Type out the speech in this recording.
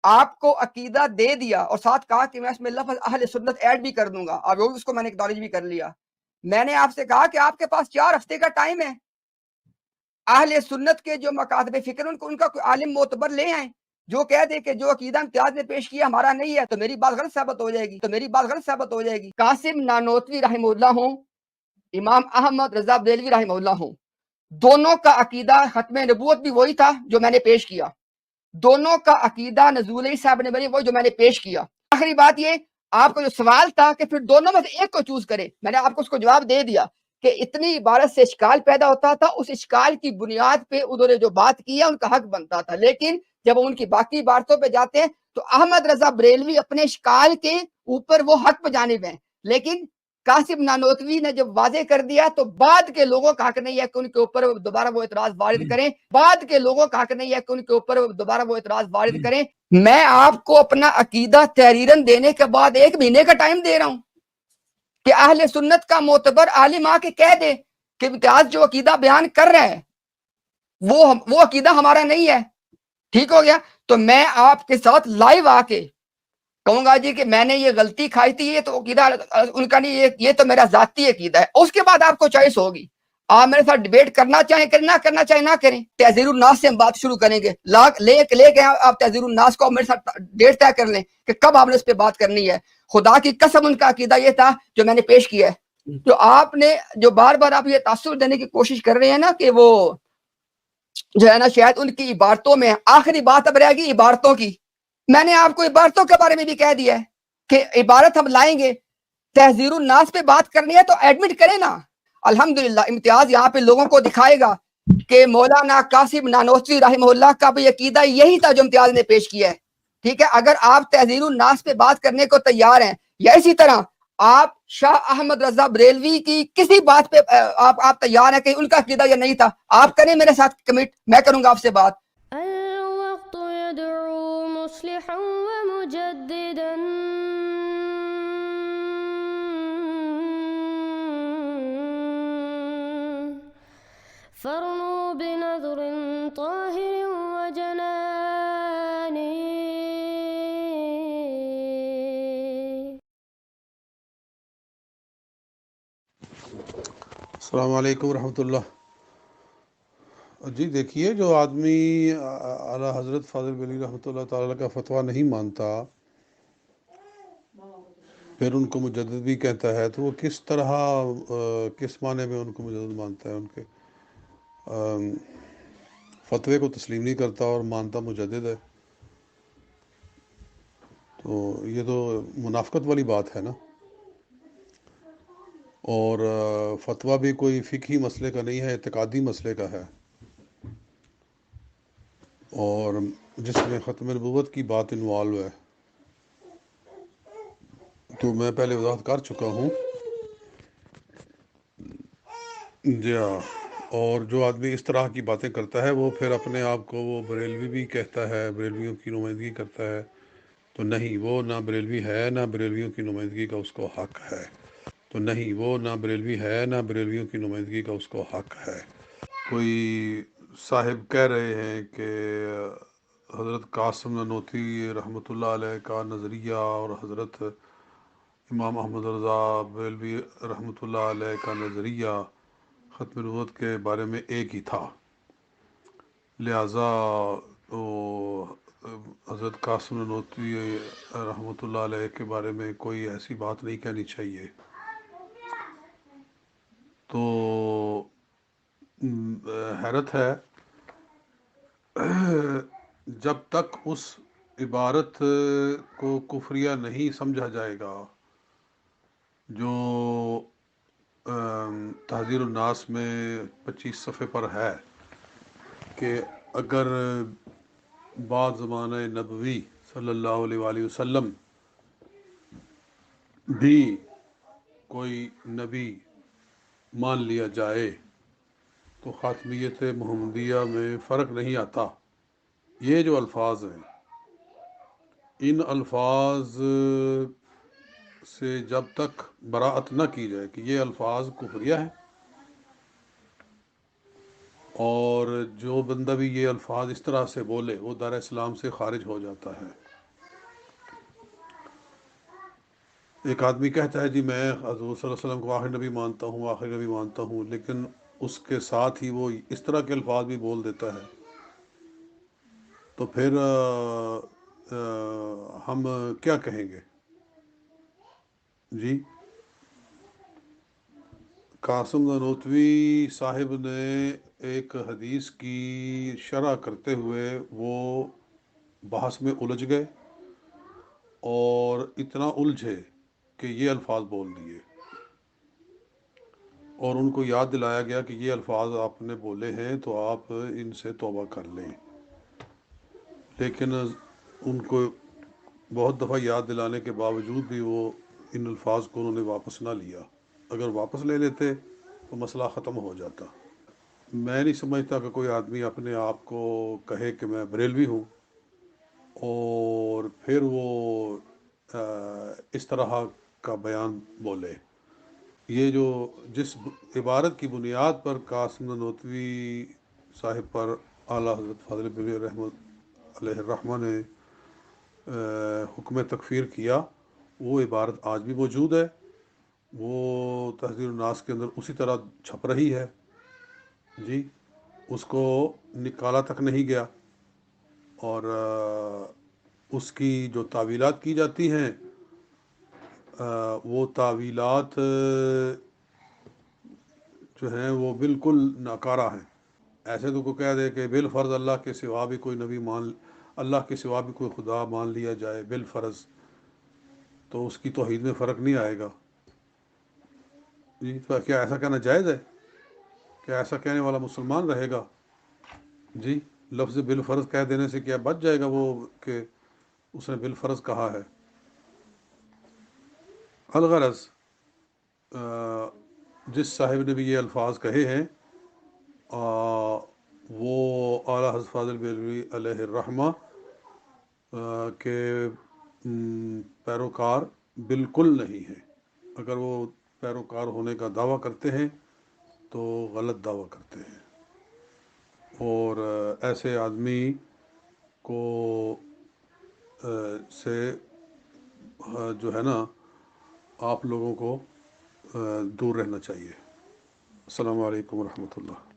آپ کو عقیدہ دے دیا اور ساتھ کہا کہ میں اس میں لفظ اہل سنت ایڈ بھی کر دوں گا، اب اس کو میں نے اکنالج بھی کر لیا. میں نے آپ سے کہا کہ آپ کے پاس 4 ہفتے کا ٹائم ہے، اہل سنت کے جو مکاتب فکر ان کا کوئی عالم معتبر لے آئیں جو کہہ دے کہ جو عقیدہ امتیاز نے پیش کیا ہمارا نہیں ہے، تو میری بات غلط ثابت ہو جائے گی. قاسم نانوتوی رحمہ اللہ ہوں، امام احمد رضا بریلوی رحمہ اللہ ہوں، دونوں کا عقیدہ ختم نبوت بھی وہی تھا جو میں نے پیش کیا، دونوں کا عقیدہ نزول عیسیٰ ابن مریم وہی جو میں نے پیش کیا. آخری بات یہ، آپ کا جو سوال تھا کہ پھر دونوں میں سے ایک کو چوز کرے، میں نے آپ کو اس کو جواب دے دیا کہ اتنی عبارت سے اشکال پیدا ہوتا تھا، اس اشکال کی بنیاد پہ انہوں نے جو بات کی ہے ان کا حق بنتا تھا. لیکن جب ان کی باقی باتوں پہ جاتے ہیں تو احمد رضا بریلوی اپنے اشکال کے اوپر وہ حق پہ جانب ہیں، لیکن قاسم نانوتوی نے جب واضح کر دیا تو بعد کے لوگوں کا حق نہیں ہے کہ ان کے اوپر دوبارہ وہ اعتراض وارد کریں. میں آپ کو اپنا عقیدہ تحریراً دینے کے بعد 1 مہینے کا ٹائم دے رہا ہوں کہ اہل سنت کا معتبر عالم آ کے کہہ دے کہ امتیاز جو عقیدہ بیان کر رہے ہیں وہ عقیدہ ہمارا نہیں ہے. ٹھیک ہو گیا؟ تو میں آپ کے ساتھ لائیو آ کے کہوں گا جی کہ میں نے یہ غلطی کھائی تھی، یہ تو عقیدہ ان کا نہیں، یہ تو میرا ذاتی عقیدہ ہے. اس کے بعد آپ کو چوائس ہوگی، آپ میرے ساتھ ڈیبیٹ کرنا چاہیں نہ کرنا چاہیں نہ کریں. تحذیر الناس سے ہم بات شروع کریں گے، لے کے آپ تحذیر الناس کو میرے ساتھ ڈیٹ طے کر لیں کہ کب آپ نے اس پہ بات کرنی ہے. خدا کی قسم ان کا عقیدہ یہ تھا جو میں نے پیش کیا ہے. جو آپ نے جو بار بار آپ یہ تاثر دینے کی کوشش کر رہے ہیں نا کہ وہ جو ہے نا شاید ان کی عبارتوں میں، آخری بات اب رہ گئی عبارتوں کی. میں نے آپ کو عبارتوں کے بارے میں بھی کہہ دیا ہے کہ عبارت ہم لائیں گے، تحذیر الناس پہ بات کرنی ہے تو ایڈمٹ کریں نا. الحمدللہ امتیاز یہاں پہ لوگوں کو دکھائے گا کہ مولانا قاسم نانوتوی رحمہ اللہ کا بھی عقیدہ یہی تھا جو امتیاز نے پیش کیا ہے. ٹھیک ہے، اگر آپ تحذیر الناس پہ بات کرنے کو تیار ہیں، یا اسی طرح آپ شاہ احمد رضا بریلوی کی کسی بات پہ آپ تیار ہیں کہ ان کا عقیدہ یہ نہیں تھا، آپ کریں میرے ساتھ کمٹ، میں کروں گا آپ سے بات. الوقت يدعو مصلحا ومجددا فارنوا بنظر طاهر وجنان. السلام علیکم ورحمۃ اللہ. جی دیکھیے، جو آدمی اعلیٰ حضرت فاضل بریلوی رحمۃ اللہ تعالیٰ کا فتویٰ نہیں مانتا پھر ان کو مجدد بھی کہتا ہے، تو وہ کس طرح کس معنی میں ان کو مجدد مانتا ہے؟ ان کے فتوے کو تسلیم نہیں کرتا اور مانتا مجدد ہے، تو یہ تو منافقت والی بات ہے نا. اور فتویٰ بھی کوئی فقہی مسئلے کا نہیں ہے، اعتقادی مسئلے کا ہے، اور جس میں ختم نبوت کی بات انوالو ہے. تو میں پہلے وضاحت کر چکا ہوں. جی ہاں، اور جو آدمی اس طرح کی باتیں کرتا ہے وہ پھر اپنے آپ کو وہ بریلوی بھی کہتا ہے، بریلویوں کی نمائندگی کرتا ہے، تو نہیں، وہ نہ بریلوی ہے نہ بریلویوں کی نمائندگی کا اس کو حق ہے. تو نہیں، وہ نہ بریلوی ہے نہ بریلویوں کی نمائندگی کا اس کو حق ہے. کوئی صاحب کہہ رہے ہیں کہ حضرت قاسم نانوتوی رحمۃ اللہ علیہ کا نظریہ اور حضرت امام احمد رضا بریلوی رحمۃ اللہ علیہ کا نظریہ ختم نبوت کے بارے میں ایک ہی تھا، لہٰذا حضرت قاسم نانوتوی رحمۃ اللہ علیہ کے بارے میں کوئی ایسی بات نہیں کہنی چاہیے. تو حیرت ہے، جب تک اس عبارت کو کفریہ نہیں سمجھا جائے گا جو تحذیر الناس میں 25 صفحے پر ہے کہ اگر بعد زمانہ نبوی صلی اللہ علیہ وآلہ وسلم بھی کوئی نبی مان لیا جائے تو خاتمیت محمدیہ میں فرق نہیں آتا. یہ جو الفاظ ہیں، ان الفاظ سے جب تک براءت نہ کی جائے کہ یہ الفاظ کفریہ ہیں، اور جو بندہ بھی یہ الفاظ اس طرح سے بولے وہ دار اسلام سے خارج ہو جاتا ہے. ایک آدمی کہتا ہے جی میں حضور صلی اللہ علیہ وسلم کو آخری نبی مانتا ہوں، آخری نبی مانتا ہوں، لیکن اس کے ساتھ ہی وہ اس طرح کے الفاظ بھی بول دیتا ہے، تو پھر ہم کیا کہیں گے؟ جی قاسم نانوتوی صاحب نے ایک حدیث کی شرح کرتے ہوئے وہ بحث میں الجھ گئے اور اتنا الجھے کہ یہ الفاظ بول دیے، اور ان کو یاد دلایا گیا کہ یہ الفاظ آپ نے بولے ہیں تو آپ ان سے توبہ کر لیں، لیکن ان کو بہت دفعہ یاد دلانے کے باوجود بھی وہ ان الفاظ کو انہوں نے واپس نہ لیا۔ اگر واپس لے لیتے تو مسئلہ ختم ہو جاتا۔ میں نہیں سمجھتا کہ کوئی آدمی اپنے آپ کو کہے کہ میں بریلوی ہوں اور پھر وہ اس طرح کا بیان بولے۔ یہ جو جس عبارت کی بنیاد پر قاسم نانوتوی صاحب پر اعلیٰ حضرت فاضل بریلوی رحمۃ علیہ الرحمہ نے حکم تکفیر کیا، وہ عبارت آج بھی موجود ہے، وہ تحذیر الناس کے اندر اسی طرح چھپ رہی ہے، جی اس کو نکالا تک نہیں گیا، اور اس کی جو تعویلات کی جاتی ہیں وہ تعویلات جو ہیں وہ بالکل ناکارہ ہیں۔ ایسے تو کوئی کہہ دے کہ بالفرض اللہ کے سوا بھی کوئی نبی اللہ کے سوا بھی کوئی خدا مان لیا جائے بالفرض، تو اس کی توحید میں فرق نہیں آئے گا۔ جی تو کیا ایسا کہنا جائز ہے؟ کیا ایسا کہنے والا مسلمان رہے گا؟ جی لفظ بالفرض کہہ دینے سے کیا بچ جائے گا وہ کہ اس نے بالفرض کہا ہے؟ الغرض جس صاحب نے بھی یہ الفاظ کہے ہیں وہ اعلیٰ حضرت فاضل بریلوی علیہ الرحمہ کے پیروکار بالکل نہیں ہیں۔ اگر وہ پیروکار ہونے کا دعویٰ کرتے ہیں تو غلط دعویٰ کرتے ہیں، اور ایسے آدمی کو سے جو ہے نا آپ لوگوں کو دور رہنا چاہیے۔ السلام علیکم ورحمۃ اللہ۔